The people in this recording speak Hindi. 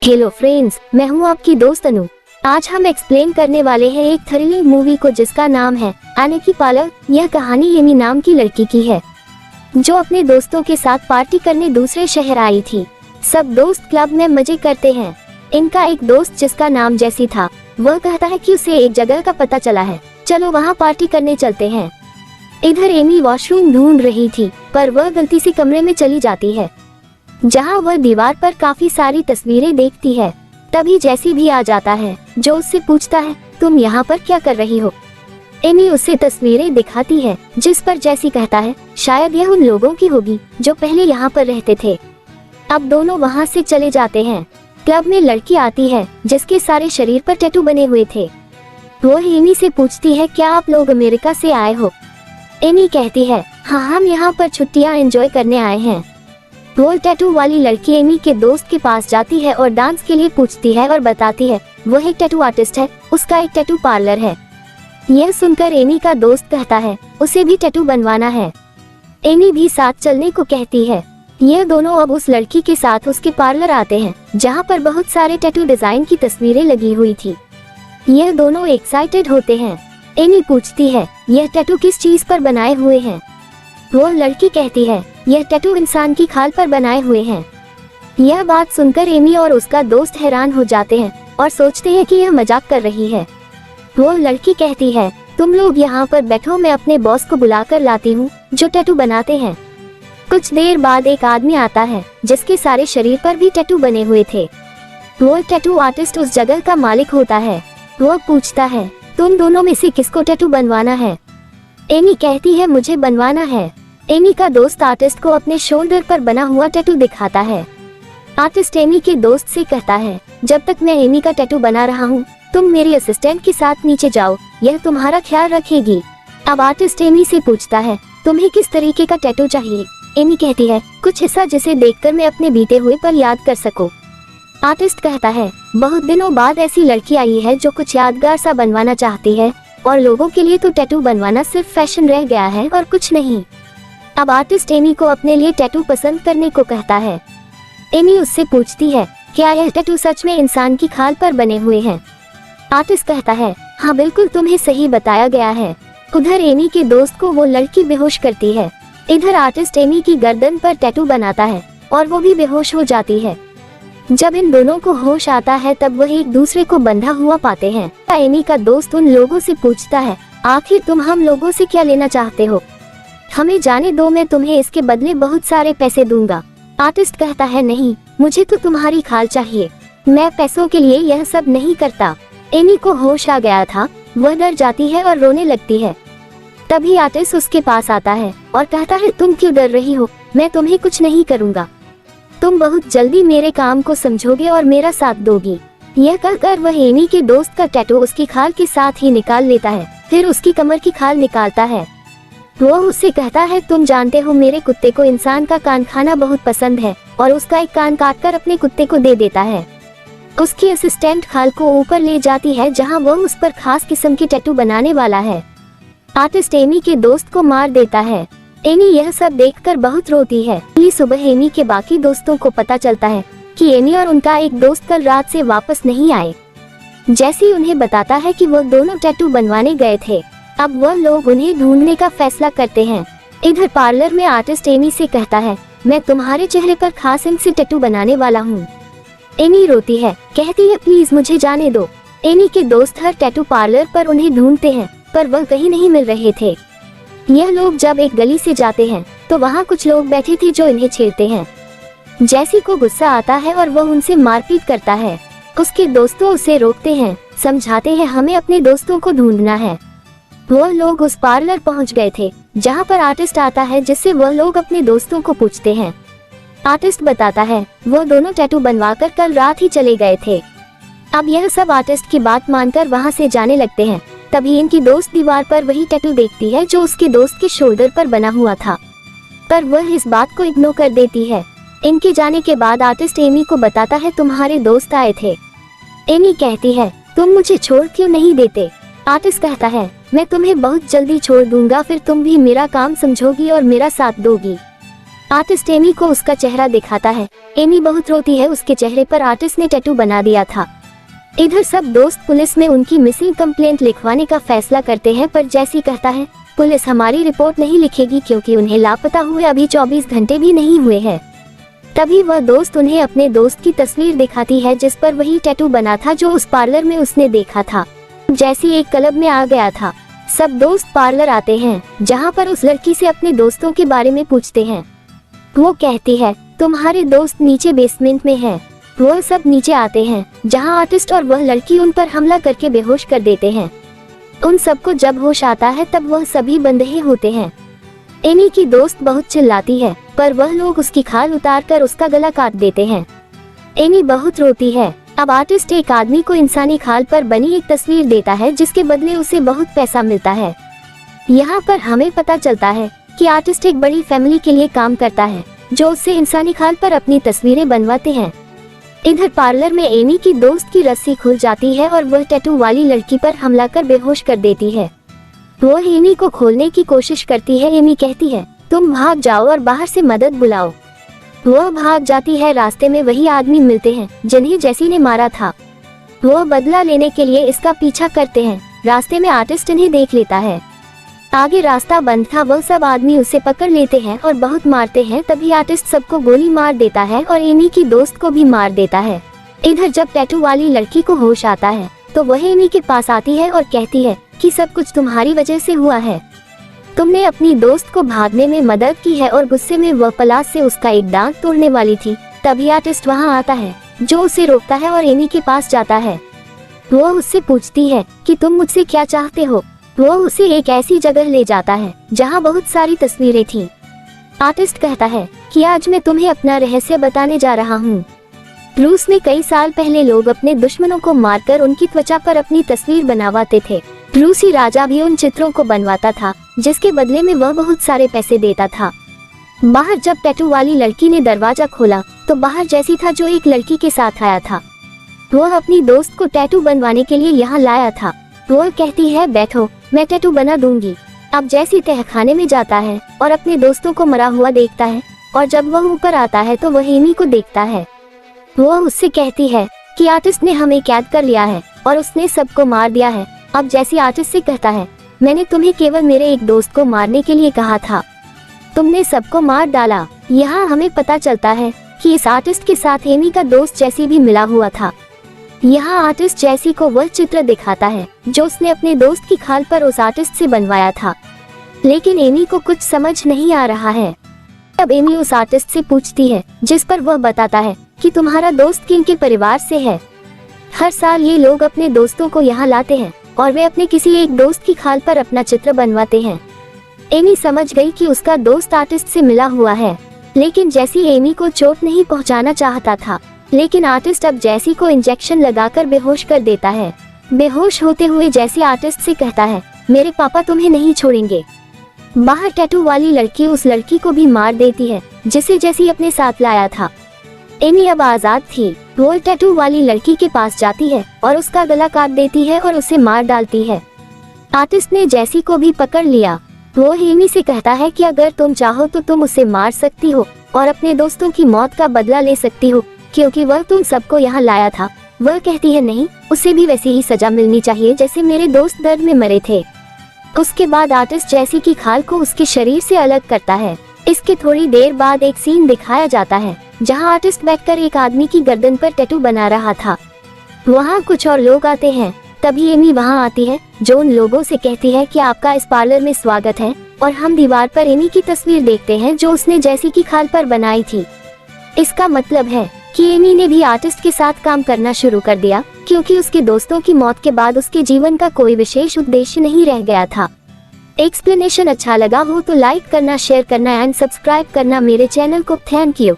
हेलो फ्रेंड्स, मैं हूं आपकी दोस्त अनु। आज हम एक्सप्लेन करने वाले हैं एक थ्रिलिंग मूवी को जिसका नाम है एनी की पार्लर। यह कहानी एमी नाम की लड़की की है जो अपने दोस्तों के साथ पार्टी करने दूसरे शहर आई थी। सब दोस्त क्लब में मजे करते हैं। इनका एक दोस्त जिसका नाम जैसी था, वह कहता है कि उसे एक जगह का पता चला है, चलो वहाँ पार्टी करने चलते हैं। इधर एमी वॉशरूम ढूंढ रही थी, पर वह गलती से कमरे में चली जाती है जहाँ वह दीवार पर काफी सारी तस्वीरें देखती है। तभी जैसी भी आ जाता है जो उससे पूछता है, तुम यहाँ पर क्या कर रही हो। एमी उससे तस्वीरें दिखाती है जिस पर जैसी कहता है, शायद यह उन लोगों की होगी जो पहले यहाँ पर रहते थे। अब दोनों वहाँ से चले जाते हैं। क्लब में लड़की आती है जिसके सारे शरीर पर टैटू बने हुए थे। वो एमी से पूछती है, क्या आप लोग अमेरिका से आए हो। एमी कहती है, हाँ, हम यहाँ पर छुट्टियाँ एंजॉय करने आए हैं। वो टैटू वाली लड़की एमी के दोस्त के पास जाती है और डांस के लिए पूछती है और बताती है वह एक टैटू आर्टिस्ट है, उसका एक टैटू पार्लर है। यह सुनकर एमी का दोस्त कहता है उसे भी टैटू बनवाना है। एमी भी साथ चलने को कहती है। यह दोनों अब उस लड़की के साथ उसके पार्लर आते हैं जहाँ पर बहुत सारे टैटू डिजाइन की तस्वीरें लगी हुई थी। यह दोनों एक्साइटेड होते हैं। एमी पूछती है, यह टैटू किस चीज पर बनाए हुए हैं। वो लड़की कहती है, यह टैटू इंसान की खाल पर बनाए हुए हैं। यह बात सुनकर एमी और उसका दोस्त हैरान हो जाते हैं और सोचते हैं कि यह मजाक कर रही है। वो लड़की कहती है, तुम लोग यहाँ पर बैठो, मैं अपने बॉस को बुलाकर लाती हूँ जो टैटू बनाते हैं। कुछ देर बाद एक आदमी आता है जिसके सारे शरीर पर भी टैटू बने हुए थे। वो टैटू आर्टिस्ट उस जगह का मालिक होता है। वो पूछता है, तुम दोनों में से किसको टैटू बनवाना है। एमी कहती है, मुझे बनवाना है। एमी का दोस्त आर्टिस्ट को अपने शोल्डर पर बना हुआ टैटू दिखाता है। आर्टिस्ट एमी के दोस्त से कहता है, जब तक मैं एमी का टैटू बना रहा हूँ, तुम मेरी असिस्टेंट के साथ नीचे जाओ, यह तुम्हारा ख्याल रखेगी। अब आर्टिस्ट एमी से पूछता है, तुम्हें किस तरीके का टैटू चाहिए। एमी कहती है, कुछ ऐसा जिसे देखकर मैं अपने बीते हुए पल याद कर सकूं। आर्टिस्ट कहता है, बहुत दिनों बाद ऐसी लड़की आई है जो कुछ यादगार सा बनवाना चाहती है, और लोगों के लिए तो टैटू बनवाना सिर्फ फैशन रह गया है और कुछ नहीं। अब आर्टिस्ट एमी को अपने लिए टैटू पसंद करने को कहता है। एमी उससे पूछती है, क्या यह टैटू सच में इंसान की खाल पर बने हुए हैं। आर्टिस्ट कहता है, हाँ बिल्कुल, तुम्हें सही बताया गया है। उधर एमी के दोस्त को वो लड़की बेहोश करती है। इधर आर्टिस्ट एमी की गर्दन पर टैटू बनाता है और वो भी बेहोश हो जाती है। जब इन दोनों को होश आता है तब वह एक दूसरे को बंधा हुआ पाते हैं। एमी का दोस्त उन लोगों से पूछता है, आखिर तुम हम लोगों से क्या लेना चाहते हो। हमें जाने दो, मैं तुम्हें इसके बदले बहुत सारे पैसे दूंगा। आर्टिस्ट कहता है, नहीं, मुझे तो तुम्हारी खाल चाहिए, मैं पैसों के लिए यह सब नहीं करता। एमी को होश आ गया था, वह डर जाती है और रोने लगती है। तभी आर्टिस्ट उसके पास आता है और कहता है, तुम क्यों डर रही हो, मैं तुम्हें कुछ नहीं करूँगा, तुम बहुत जल्दी मेरे काम को समझोगे और मेरा साथ दोगी। यह कहकर वह एमी के दोस्त का टैटू उसकी खाल के साथ ही निकाल लेता है, फिर उसकी कमर की खाल निकालता है। वो उससे कहता है, तुम जानते हो मेरे कुत्ते को इंसान का कान खाना बहुत पसंद है, और उसका एक कान काटकर अपने कुत्ते को दे देता है। उसकी असिस्टेंट खाल को ऊपर ले जाती है जहाँ वो उस पर खास किस्म के टैटू बनाने वाला है। आर्टिस्ट एमी के दोस्त को मार देता है। एमी यह सब देखकर बहुत रोती है। सुबह एमी के बाकी दोस्तों को पता चलता है कि एमी और उनका एक दोस्त कल रात से वापस नहीं आए। जैसी उन्हें बताता है कि वो दोनों टैटू बनवाने गए थे। अब वह लोग उन्हें ढूंढने का फैसला करते हैं। इधर पार्लर में आर्टिस्ट एमी से कहता है, मैं तुम्हारे चेहरे पर खास इंक से टैटू बनाने वाला हूँ। एमी रोती है, कहती है, प्लीज मुझे जाने दो। एमी के दोस्त हर टैटू पार्लर पर उन्हें ढूंढते हैं, पर वह कहीं नहीं मिल रहे थे। यह लोग जब एक गली से जाते हैं तो वहाँ कुछ लोग बैठे थे जो इन्हें छेड़ते हैं। जैसी को गुस्सा आता है और वह उनसे मारपीट करता है। उसके दोस्तों उसे रोकते हैं, समझाते हैं हमें अपने दोस्तों को ढूंढना है। वो लोग उस पार्लर पहुंच गए थे जहां पर आर्टिस्ट आता है, जिससे वह लोग अपने दोस्तों को पूछते हैं। आर्टिस्ट बताता है वो दोनों टैटू बनवाकर कल रात ही चले गए थे। अब यह सब आर्टिस्ट की बात मानकर वहां से जाने लगते हैं। तभी इनकी दोस्त दीवार पर वही टैटू देखती है जो उसके दोस्त के शोल्डर पर बना हुआ था, पर वह इस बात को इग्नोर कर देती है। इनके जाने के बाद आर्टिस्ट एमी को बताता है, तुम्हारे दोस्त आए थे। एमी कहती है, तुम मुझे छोड़ क्यों नहीं देते। आर्टिस्ट कहता है, मैं तुम्हें बहुत जल्दी छोड़ दूंगा, फिर तुम भी मेरा काम समझोगी और मेरा साथ दोगी। आर्टिस्ट एमी को उसका चेहरा दिखाता है। एमी बहुत रोती है, उसके चेहरे पर आर्टिस्ट ने टैटू बना दिया था। इधर सब दोस्त पुलिस में उनकी मिसिंग कंप्लेंट लिखवाने का फैसला करते हैं, पर जैसी कहता है पुलिस हमारी रिपोर्ट नहीं लिखेगी क्योंकि उन्हें लापता हुए अभी 24 घंटे भी नहीं हुए हैं। तभी वह दोस्त उन्हें अपने दोस्त की तस्वीर दिखाती है जिस पर वही टैटू बना था जो उस पार्लर में उसने देखा था। जैसी एक क्लब में आ गया था। सब दोस्त पार्लर आते हैं जहां पर उस लड़की से अपने दोस्तों के बारे में पूछते हैं। वो कहती है तुम्हारे दोस्त नीचे बेसमेंट में हैं। वह सब नीचे आते हैं जहां आर्टिस्ट और वह लड़की उन पर हमला करके बेहोश कर देते हैं। उन सबको जब होश आता है तब वह सभी बंधे होते हैं। एमी की दोस्त बहुत चिल्लाती है पर वह लोग उसकी खाल उतार कर उसका गला काट देते हैं। एमी बहुत रोती है। अब आर्टिस्ट एक आदमी को इंसानी खाल पर बनी एक तस्वीर देता है जिसके बदले उसे बहुत पैसा मिलता है। यहाँ पर हमें पता चलता है कि आर्टिस्ट एक बड़ी फैमिली के लिए काम करता है जो उससे इंसानी खाल पर अपनी तस्वीरें बनवाते हैं। इधर पार्लर में एमी की दोस्त की रस्सी खुल जाती है और वह टैटू वाली लड़की पर हमला कर बेहोश कर देती है। वह एमी को खोलने की कोशिश करती है। एमी कहती है तुम भाग जाओ और बाहर से मदद बुलाओ। वह भाग जाती है। रास्ते में वही आदमी मिलते हैं जिन्हें जैसी ने मारा था। वह बदला लेने के लिए इसका पीछा करते हैं। रास्ते में आर्टिस्ट इन्हें देख लेता है। आगे रास्ता बंद था। वह सब आदमी उसे पकड़ लेते हैं और बहुत मारते हैं। तभी आर्टिस्ट सबको गोली मार देता है और एमी की दोस्त को भी मार देता है। इधर जब टैटू वाली लड़की को होश आता है तो वह एमी के पास आती है और कहती है कि सब कुछ तुम्हारी वजह से हुआ है। तुमने अपनी दोस्त को भागने में मदद की है। और गुस्से में वह पलाश से उसका एक दांत तोड़ने वाली थी। तभी आर्टिस्ट वहां आता है जो उसे रोकता है और एमी के पास जाता है। वह उससे पूछती है कि तुम मुझसे क्या चाहते हो। वह उसे एक ऐसी जगह ले जाता है जहां बहुत सारी तस्वीरें थीं। आर्टिस्ट कहता है कि आज मैं तुम्हें अपना रहस्य बताने जा रहा हूँ। रूस में कई साल पहले लोग अपने दुश्मनों को मारकर उनकी त्वचा पर अपनी तस्वीर बनवाते थे। रूसी राजा भी उन चित्रों को बनवाता था जिसके बदले में वह बहुत सारे पैसे देता था। बाहर जब टैटू वाली लड़की ने दरवाजा खोला तो बाहर जैसी था जो एक लड़की के साथ आया था। वह अपनी दोस्त को टैटू बनवाने के लिए यहाँ लाया था। वह कहती है बैठो, मैं टैटू बना दूंगी। अब जैसी तहखाने में जाता है और अपने दोस्तों को मरा हुआ देखता है और जब वह ऊपर आता है तो वह एमी को देखता है। वह उससे कहती है कि आर्टिस्ट ने हमें कैद कर लिया है और उसने सबको मार दिया है। अब जैसी आर्टिस्ट से कहता है मैंने तुम्हें केवल मेरे एक दोस्त को मारने के लिए कहा था, तुमने सबको मार डाला। यहाँ हमें पता चलता है कि इस आर्टिस्ट के साथ एमी का दोस्त जैसी भी मिला हुआ था। यहाँ आर्टिस्ट जैसी को वह चित्र दिखाता है जो उसने अपने दोस्त की खाल पर उस आर्टिस्ट से बनवाया था, लेकिन एमी को कुछ समझ नहीं आ रहा है। अब एमी उस आर्टिस्ट से पूछती है जिस पर वह बताता है कि तुम्हारा दोस्त किनके परिवार से है। हर साल ये लोग अपने दोस्तों को यहाँ लाते हैं और वे अपने किसी एक दोस्त की खाल पर अपना चित्र बनवाते हैं। एमी समझ गई कि उसका दोस्त आर्टिस्ट से मिला हुआ है, लेकिन जैसी एमी को चोट नहीं पहुँचाना चाहता था, लेकिन आर्टिस्ट अब जैसी को इंजेक्शन लगाकर बेहोश कर देता है। बेहोश होते हुए जैसी आर्टिस्ट से कहता है मेरे पापा तुम्हें नहीं छोड़ेंगे। बाहर टैटू वाली लड़की उस लड़की को भी मार देती है जिसे जैसी अपने साथ लाया था। एमी अब आजाद थी। वो टैटू वाली लड़की के पास जाती है और उसका गला काट देती है और उसे मार डालती है। आर्टिस्ट ने जैसी को भी पकड़ लिया। वो एमी से कहता है कि अगर तुम चाहो तो तुम उसे मार सकती हो और अपने दोस्तों की मौत का बदला ले सकती हो क्योंकि वह तुम सबको यहाँ लाया था। वह कहती है नहीं, उसे भी वैसी ही सजा मिलनी चाहिए जैसे मेरे दोस्त दर्द में मरे थे। उसके बाद आर्टिस्ट जैसी की खाल को उसके शरीर से अलग करता है। इसके थोड़ी देर बाद एक सीन दिखाया जाता है जहाँ आर्टिस्ट बैठकर एक आदमी की गर्दन पर टैटू बना रहा था। वहाँ कुछ और लोग आते हैं। तभी एमी वहाँ आती है जो उन लोगों से कहती है कि आपका इस पार्लर में स्वागत है, और हम दीवार पर एमी की तस्वीर देखते हैं जो उसने जैसी की खाल पर बनाई थी। इसका मतलब है कि एमी ने भी आर्टिस्ट के साथ काम करना शुरू कर दिया क्योंकि उसके दोस्तों की मौत के बाद उसके जीवन का कोई विशेष उद्देश्य नहीं रह गया था। एक्सप्लेनेशन अच्छा लगा हो तो लाइक करना, शेयर करना एंड सब्सक्राइब करना मेरे चैनल को। Thank you.